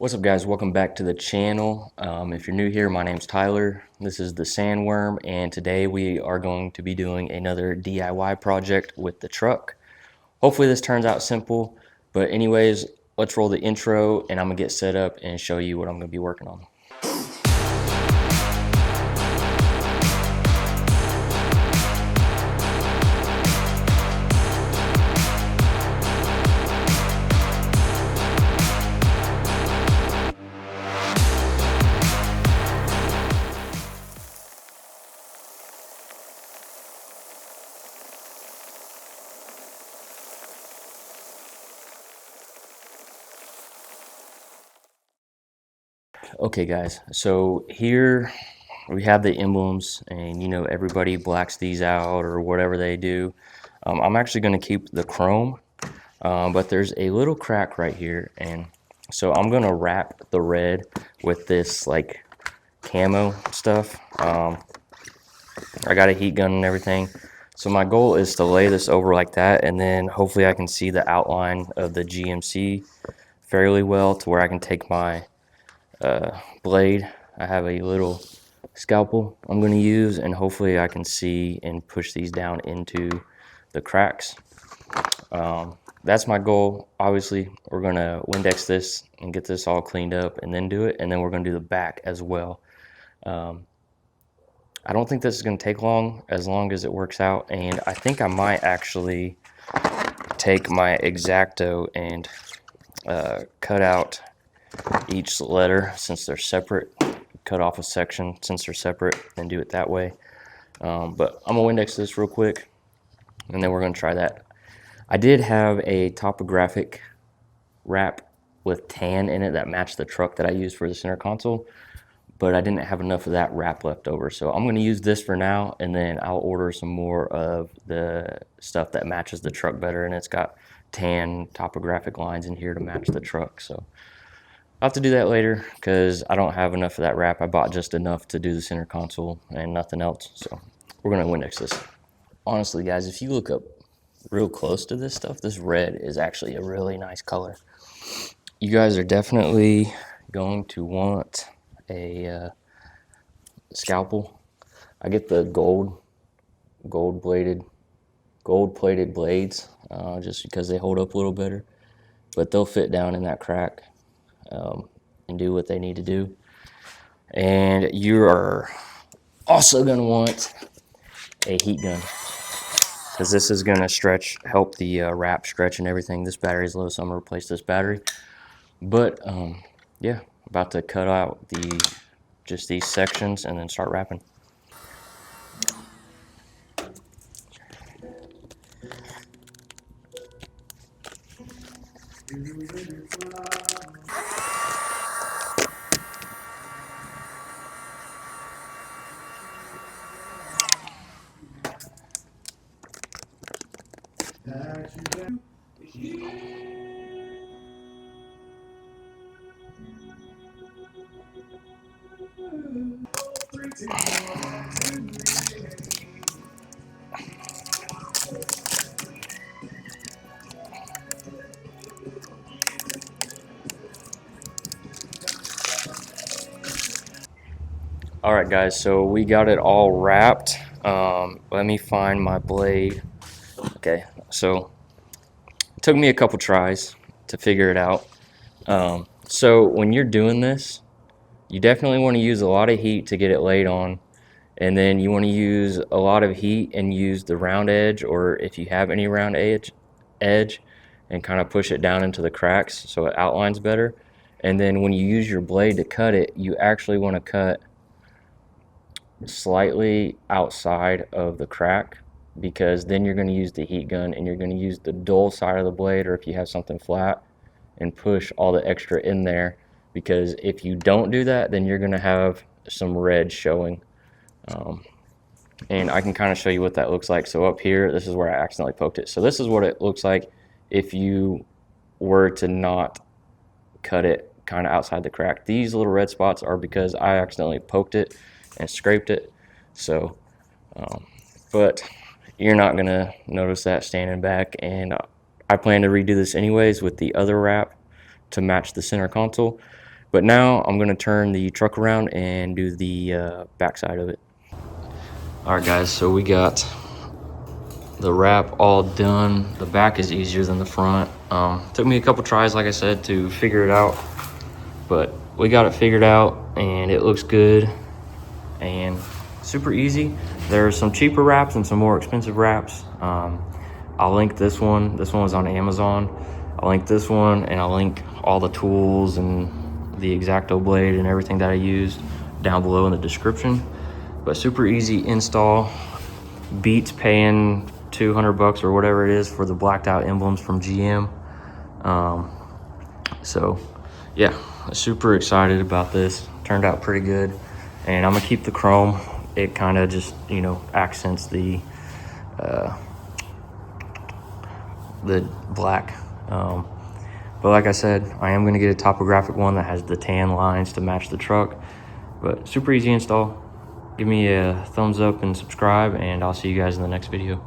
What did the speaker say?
What's up, guys? Welcome back to the channel. If you're new here, my name's Tyler. This is the Sandworm, and today we are going to be doing another DIY project with the truck. Hopefully this turns out simple, but anyways, let's roll the intro and I'm gonna get set up and show you what I'm gonna be working on. Okay guys, so here we have the emblems, and you know everybody blacks these out or whatever they do. I'm actually going to keep the chrome, but there's a little crack right here, and so I'm going to wrap the red with this like camo stuff. I got a heat gun and everything, so my goal is to lay this over like that, and then hopefully I can see the outline of the GMC fairly well to where I can take my blade. I have a little scalpel I'm going to use, and hopefully I can see and push these down into the cracks. That's my goal. Obviously we're going to Windex this and get this all cleaned up and then do it, and then we're going to do the back as well. I don't think this is going to take long, as long as it works out, and I think I might actually take my X-Acto and cut out each letter since they're separate, cut off a section since they're separate, and do it that way. But I'm gonna Windex this real quick, and then we're gonna try that. I did have a topographic wrap with tan in it that matched the truck that I used for the center console, but I didn't have enough of that wrap left over, so I'm gonna use this for now, and then I'll order some more of the stuff that matches the truck better, and it's got tan topographic lines in here to match the truck. So I'll have to do that later because I don't have enough of that wrap. I bought just enough to do the center console and nothing else. So we're going to Windex this. Honestly, guys, if you look up real close to this stuff, this red is actually a really nice color. You guys are definitely going to want a scalpel. I get the gold-plated blades just because they hold up a little better, but they'll fit down in that crack and do what they need to do. And you are also going to want a heat gun, because this is going to help the wrap stretch and everything. This battery is low, so I'm going to replace this battery. But yeah, about to cut out just these sections and then start wrapping. All right, guys, so we got it all wrapped. Let me find my blade. Okay, so it took me a couple tries to figure it out. So when you're doing this, you definitely want to use a lot of heat to get it laid on, and then you want to use a lot of heat and use the round edge, or if you have any round edge, and kind of push it down into the cracks so it outlines better. And then when you use your blade to cut it, you actually want to cut slightly outside of the crack, because then you're going to use the heat gun and you're going to use the dull side of the blade, or if you have something flat, and push all the extra in there, because if you don't do that, then you're going to have some red showing. And I can kind of show you what that looks like. So up here, this is where I accidentally poked it. So this is what it looks like if you were to not cut it kind of outside the crack. These little red spots are because I accidentally poked it and scraped it. So but you're not gonna notice that standing back, and I plan to redo this anyways with the other wrap to match the center console. But now I'm gonna turn the truck around and do the backside of it. All right, guys, so we got the wrap all done. The back is easier than the front. Took me a couple tries, like I said, to figure it out, but we got it figured out and it looks good and super easy. There's some cheaper wraps and some more expensive wraps. I'll link this one. This one was on Amazon. I'll link this one, and I'll link all the tools and the X-Acto blade and everything that I used down below in the description. But super easy install. Beats paying 200 bucks or whatever it is for the blacked out emblems from GM. So yeah, super excited about this. Turned out pretty good, and I'm gonna keep the chrome. It kind of just, you know, accents the black. But like I said, I am gonna get a topographic one that has the tan lines to match the truck. But super easy install. Give me a thumbs up and subscribe, and I'll see you guys in the next video.